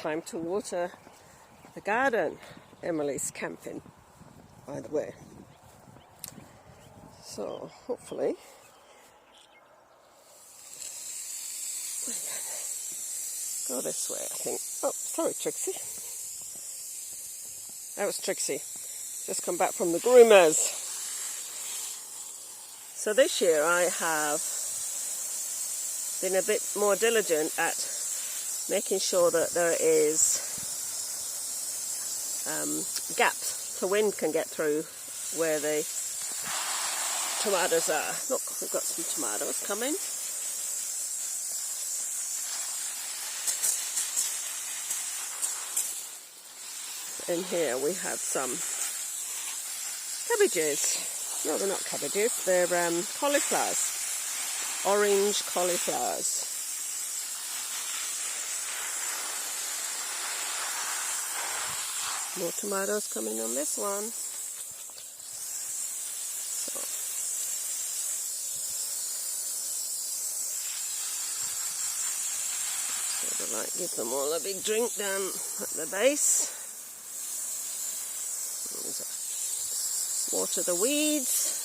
time to water the garden. Emily's camping, by the way. So hopefully go this way, I think. Oh, sorry, Trixie. That was Trixie. Just come back from the groomers. So this year I have been a bit more diligent at making sure that there is gaps so wind can get through where the tomatoes are. Look, we've got some tomatoes coming. In here we have some cabbages. No, they're not cabbages, they're cauliflowers. Orange cauliflowers. More tomatoes coming on this one. So I like give them all a big drink down at the base. Water the weeds.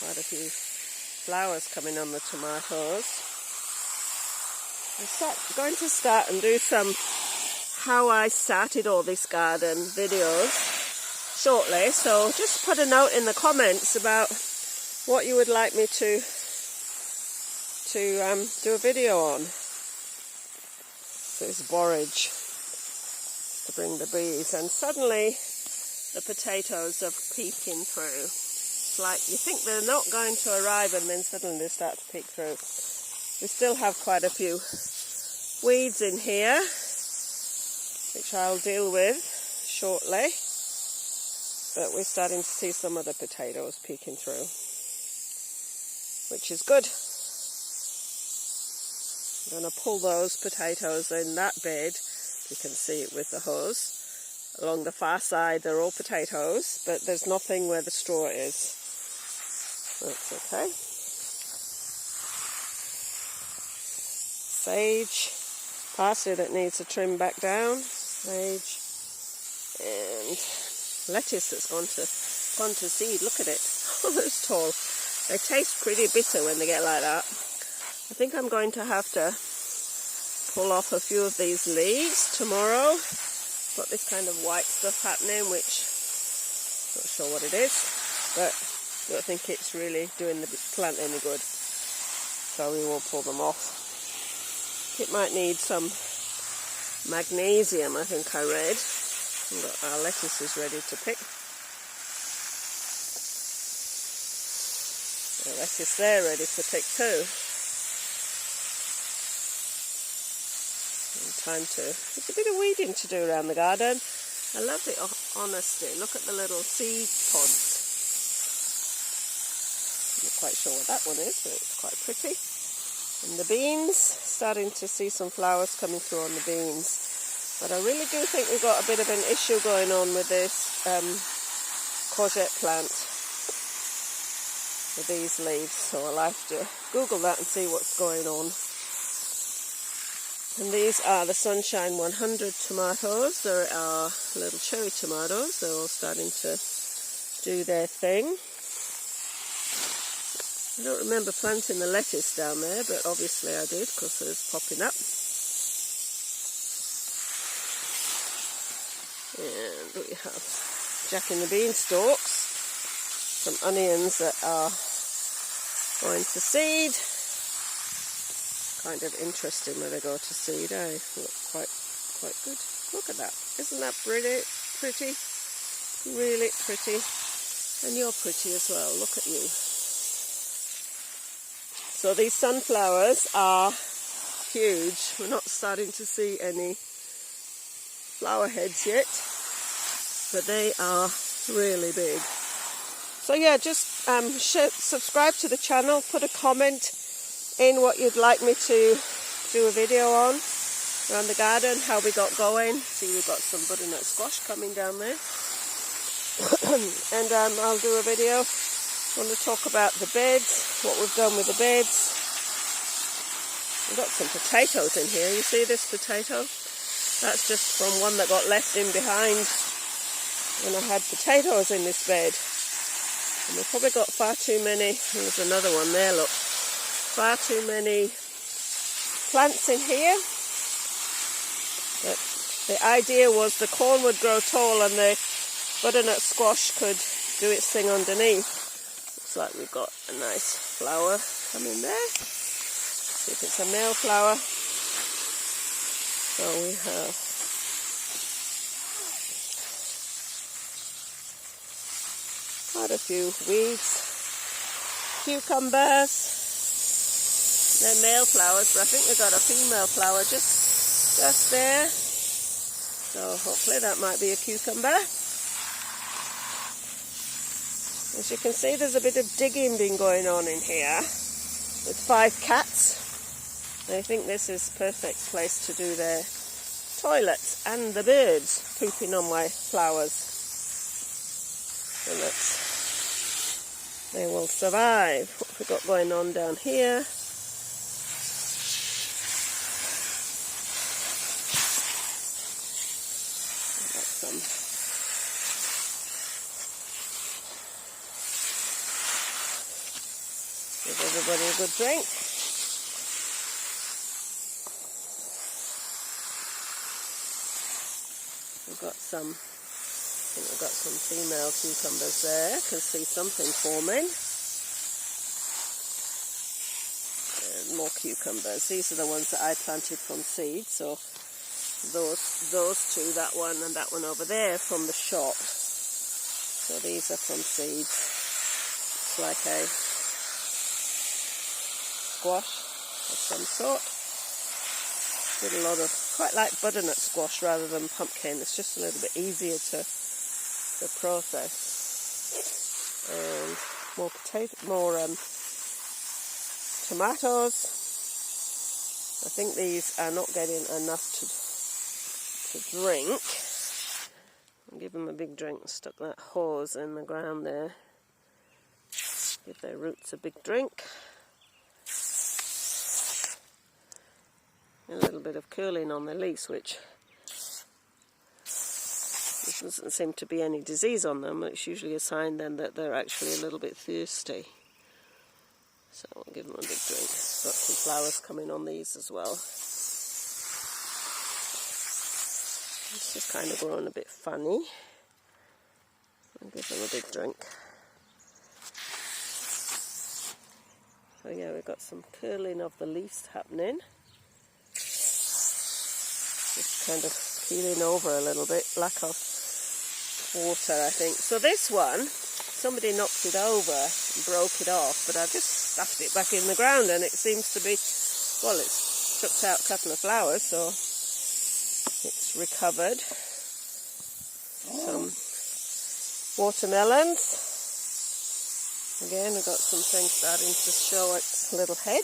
Quite a few flowers coming on the tomatoes. I'm going to start and do some how I started all this garden videos shortly, so just put a note in the comments about what you would like me to do a video on. So it's borage to bring the bees, and suddenly the potatoes are peeking through. It's like you think they're not going to arrive and then suddenly they start to peek through. We still have quite a few weeds in here which I'll deal with shortly, but we're starting to see some of the potatoes peeking through, which is good. I'm going to pull those potatoes in that bed. You can see it with the hose. Along the far side they're all potatoes, but there's nothing where the straw is. That's okay. Sage, parsley that needs a trim back down, sage, and lettuce that's gone to seed. Look at it. Oh, it's tall. They taste pretty bitter when they get like that. I think I'm going to have to pull off a few of these leaves tomorrow. Got this kind of white stuff happening, which I'm not sure what it is, but I don't think it's really doing the plant any good. So we will pull them off. It might need some magnesium, I think I read. We've got our lettuces ready to pick. The lettuce there ready to pick too. There's a bit of weeding to do around the garden. I love the honesty. Look at the little seed pods. I'm not quite sure what that one is, but it's quite pretty. And the beans, starting to see some flowers coming through on the beans. But I really do think we've got a bit of an issue going on with this courgette plant, with these leaves. So I'll have to Google that and see what's going on. And these are the Sunshine 100 tomatoes. There are little cherry tomatoes. They're all starting to do their thing. I don't remember planting the lettuce down there, but obviously I did because it's popping up. And we have Jack in the Beanstalks. Some onions that are going to seed. Kind of interesting when they go to seed, eh? Look quite good. Look at that. Isn't that pretty? Really pretty. And you're pretty as well. Look at you. So these sunflowers are huge. We're not starting to see any flower heads yet, but they are really big. So yeah, just subscribe to the channel, put a comment in what you'd like me to do a video on around the garden, how we got going. See, we've got some butternut squash coming down there. And I'll do a video want to talk about the beds, what we've done with the beds. We've got some potatoes in here. You see this potato? That's just from one that got left in behind when I had potatoes in this bed. And we've probably got far too many. There's another one there, look. Far too many plants in here. But the idea was the corn would grow tall and the butternut squash could do its thing underneath. Looks like we've got a nice flower coming there. See if it's a male flower. So we have quite a few weeds, cucumbers. They're male flowers, but I think we've got a female flower just there. So hopefully that might be a cucumber. As you can see, there's a bit of digging been going on in here with 5 cats. They think this is a perfect place to do their toilets, and the birds pooping on my flowers. So they will survive. What have we got going on down here? Give everybody a good drink. We've got some female cucumbers there. Can see something forming. And more cucumbers. These are the ones that I planted from seed. So those two, that one and that one over there, from the shop. So these are from seeds. It's like a squash of some sort. Did a lot of, quite like butternut squash rather than pumpkin. It's just a little bit easier to process. And more tomatoes. I think these are not getting enough to drink. I'll give them a big drink. Stuck that hose in the ground there. Give their roots a big drink. A little bit of curling on the leaves, which there doesn't seem to be any disease on them. It's usually a sign then that they're actually a little bit thirsty. So I'll give them a big drink. Got some flowers coming on these as well. This is kind of growing a bit funny. I'll give them a big drink. So yeah, we've got some curling of the leaves happening. Just kind of peeling over a little bit, lack of water, I think. So this one, somebody knocked it over and broke it off, but I just stuffed it back in the ground and it seems to be, well, it's chucked out a couple of flowers, so it's recovered. Some watermelons. Again, we've got something starting to show its little head.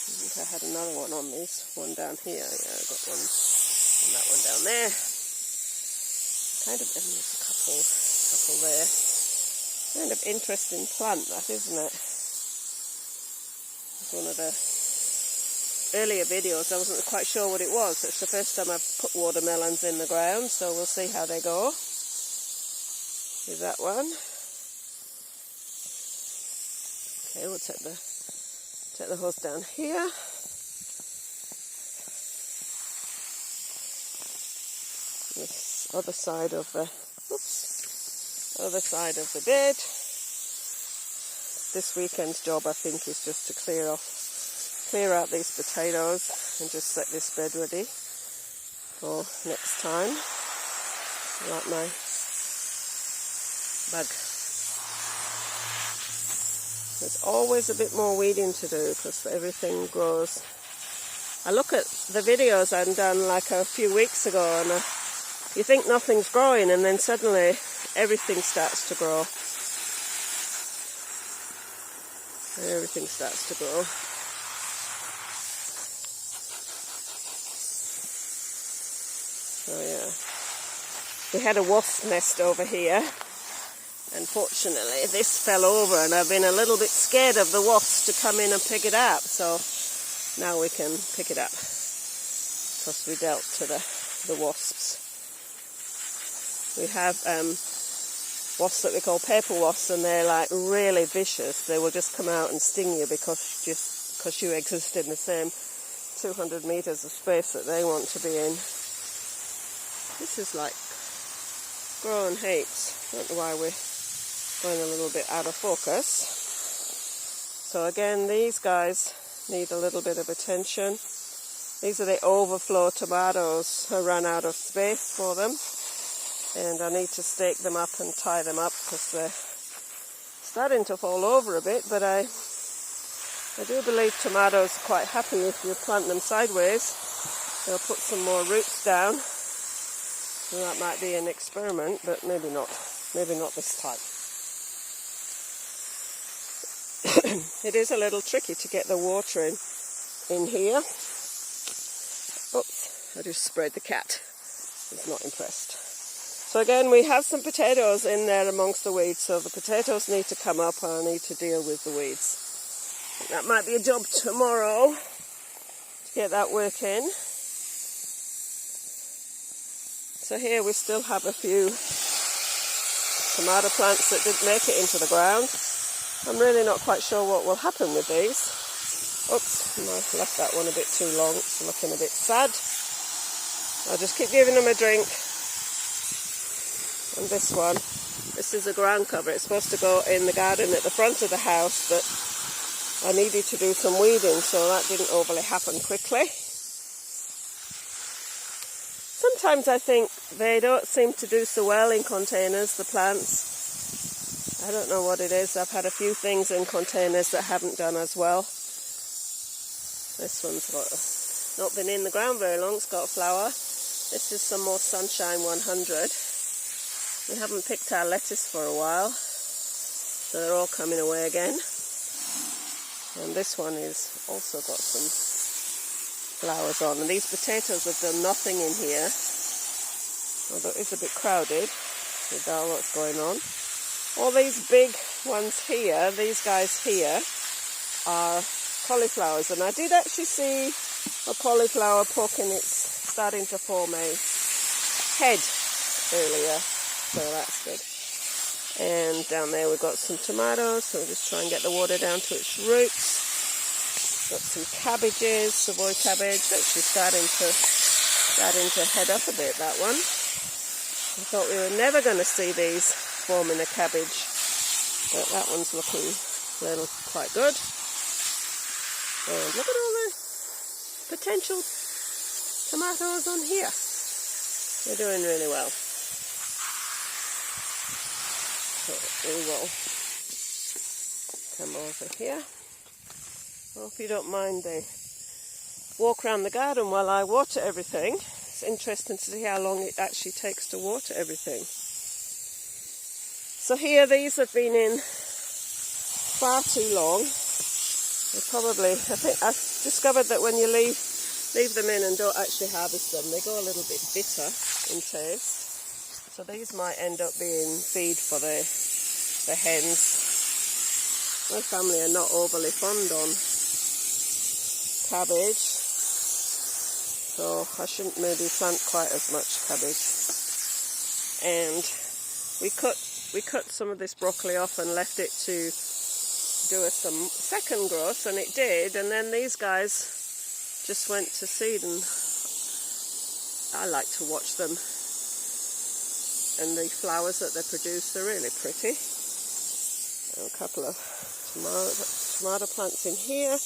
I think I had another one on these. One down here. Yeah, I got one. And that one down there. Kind of, and there's a couple there. Kind of interesting plant, that, isn't it? It's one of the earlier videos. I wasn't quite sure what it was. It's the first time I've put watermelons in the ground, so we'll see how they go. Here's that one. Okay, we'll take the hose down here. This other side of the bed. This weekend's job, I think, is just to clear out these potatoes and just set this bed ready for next time. I like my bug. There's always a bit more weeding to do because everything grows. I look at the videos I've done like a few weeks ago and you think nothing's growing and then suddenly everything starts to grow. Everything starts to grow. So yeah. We had a wasp nest over here and Unfortunately, this fell over and I've been a little bit scared of the wasps to come in and pick it up. So now we can pick it up because we dealt to the wasps. We have wasps that we call paper wasps, and they're like really vicious. They will just come out and sting you because you exist in the same 200 meters of space that they want to be in. This is like growing heaps. I don't know why we're going a little bit out of focus. So again, these guys need a little bit of attention. These are the overflow tomatoes. I ran out of space for them, and I need to stake them up and tie them up because they're starting to fall over a bit, but I do believe tomatoes are quite happy if you plant them sideways. They'll put some more roots down. So that might be an experiment, but maybe not. Maybe not this time. It is a little tricky to get the water in here. Oops, I just sprayed the cat. He's not impressed. So again, we have some potatoes in there amongst the weeds, so the potatoes need to come up and I need to deal with the weeds. That might be a job tomorrow to get that work in. So here we still have a few tomato plants that didn't make it into the ground. I'm really not quite sure what will happen with these. Oops, I left that one a bit too long. It's looking a bit sad. I'll just keep giving them a drink. And this one, this is a ground cover. It's supposed to go in the garden at the front of the house, but I needed to do some weeding, so that didn't overly happen quickly. Sometimes I think they don't seem to do so well in containers, the plants. I don't know what it is. I've had a few things in containers that haven't done as well. This one's not been in the ground very long. It's got a flower. This is some more Sunshine 100. We haven't picked our lettuce for a while, so they're all coming away again. And this one is also got some flowers on. And these potatoes have done nothing in here, although it's a bit crowded with all what's going on. All these big ones here, these guys here, are cauliflowers. And I did actually see a cauliflower poking, it's starting to form a head earlier, so that's good. And down there we've got some tomatoes, so we'll just try and get the water down to its roots. Got some cabbages, Savoy cabbage, actually starting to head up a bit, that one. I thought we were never going to see these forming a cabbage, but that one's looking quite good. And look at all the potential tomatoes on here. They're doing really well. So we will come over here. I hope you don't mind the walk around the garden while I water everything. It's interesting to see how long it actually takes to water everything. So here, these have been in far too long. I think I've discovered that when you leave them in and don't actually harvest them, they go a little bit bitter in taste. So these might end up being feed for the hens. My family are not overly fond on cabbage, so I shouldn't maybe plant quite as much cabbage. And we cut some of this broccoli off and left it to do us some second growth, and it did, and then these guys just went to seed, and I like to watch them, and the flowers that they produce, they're really pretty. And a couple of tomato plants in here,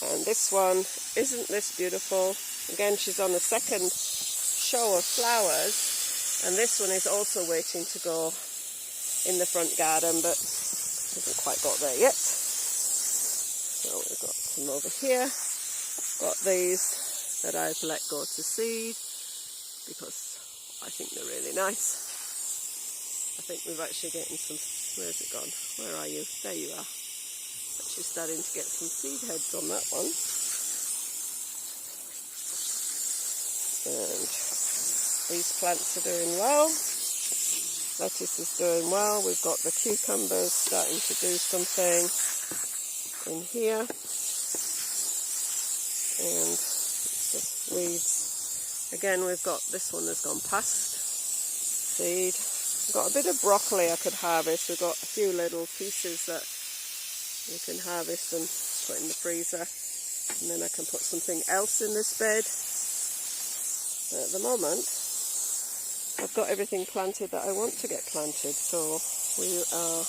and this one, isn't this beautiful? Again, she's on the second show of flowers, and this one is also waiting to go in the front garden, but hasn't quite got there yet. So we've got some over here. Got these that I've let go to seed because I think they're really nice. I think we've actually getting some, where's it gone? Where are you? There you are. Actually starting to get some seed heads on that one. And these plants are doing well. Lettuce is doing well. We've got the cucumbers starting to do something in here. And just weeds. Again, we've got, this one has gone past seed. We've got a bit of broccoli I could harvest. We've got a few little pieces that you can harvest and put in the freezer. And then I can put something else in this bed. But at the moment, I've got everything planted that I want to get planted. So we are...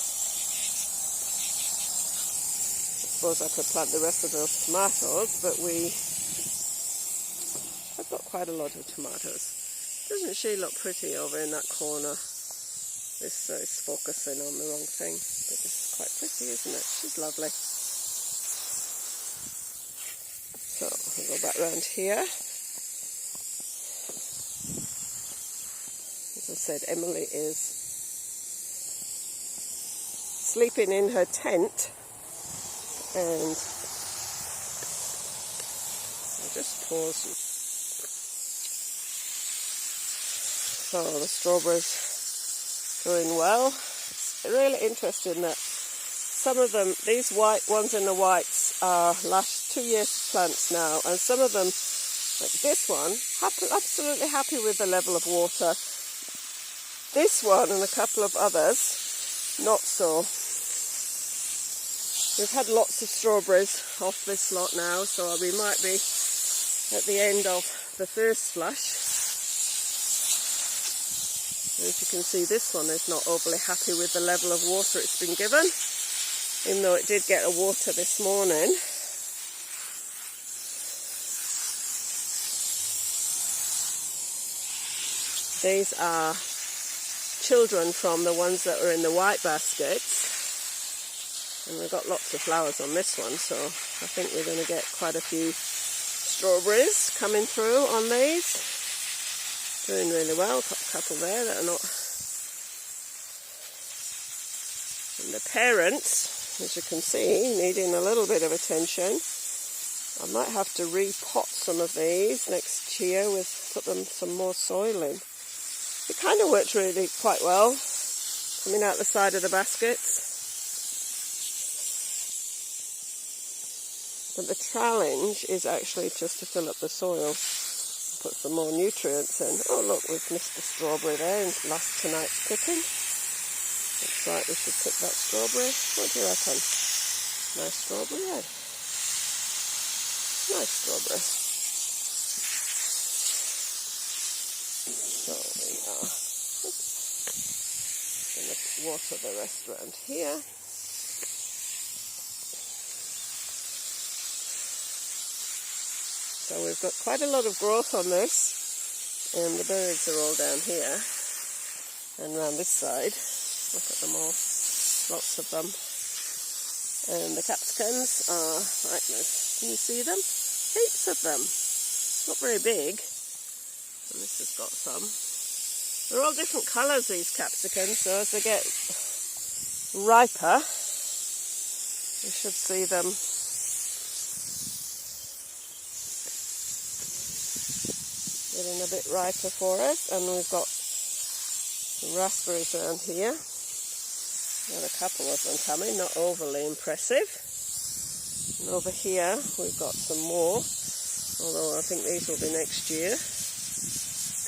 I suppose I could plant the rest of those tomatoes, but I've got quite a lot of tomatoes. Doesn't she look pretty over in that corner? This is focusing on the wrong thing, but this is quite pretty, isn't it? She's lovely. So I'll go back round here. As I said, Emily is sleeping in her tent, and I'll just pause. So the strawberries doing well. It's really interesting that some of them, these white ones in the whites, are last 2 years plants now, and some of them, like this one, absolutely happy with the level of water. This one and a couple of others, not so. We've had lots of strawberries off this lot now, so we might be at the end of the first flush. As you can see, this one is not overly happy with the level of water it's been given, even though it did get a water this morning. These are children from the ones that were in the white baskets, and we've got lots of flowers on this one, so I think we're going to get quite a few strawberries coming through on these. Doing really well. Got a couple there that are not. And the parents, as you can see, needing a little bit of attention. I might have to repot some of these next year put them some more soil in. It kind of worked really quite well, coming out the side of the baskets. But the challenge is actually just to fill up the soil. Put some more nutrients in. Oh look, we've missed the strawberry there in last tonight's picking. Looks like we should pick that strawberry. What do you reckon? Nice strawberry, eh? Nice strawberry. So we are going to water the rest around here. So we've got quite a lot of growth on this, and the birds are all down here and around this side. Look at them all, lots of them. And the capsicums are like this. Can you see them? Heaps of them. Not very big. And this has got some. They're all different colours, these capsicums, so as they get riper, we should see them getting a bit riper for us. And we've got some raspberries around here. Got a couple of them coming, not overly impressive. And over here we've got some more, although I think these will be next year.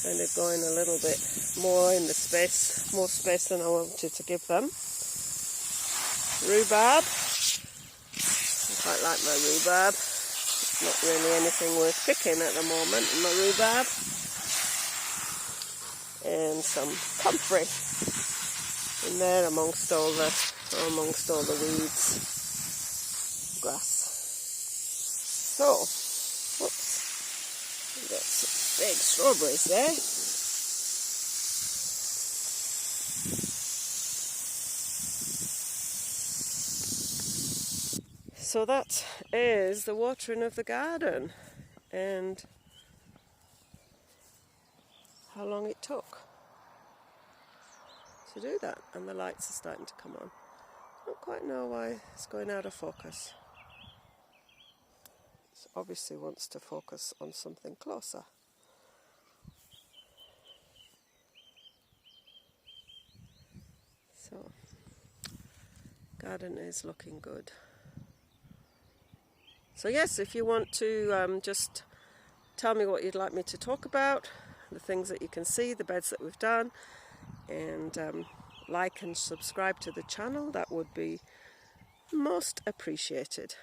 Kind of going a little bit more in the space, more space than I wanted to give them. Rhubarb. I quite like my rhubarb. Not really anything worth picking at the moment in my rhubarb. And some comfrey in there amongst all the weeds, grass. So, whoops, we've got some big strawberries there. So that is the watering of the garden, and how long it took to do that. And the lights are starting to come on. I don't quite know why it's going out of focus. It obviously wants to focus on something closer. So, garden is looking good. So yes, if you want to just tell me what you'd like me to talk about, the things that you can see, the beds that we've done, and like and subscribe to the channel, that would be most appreciated.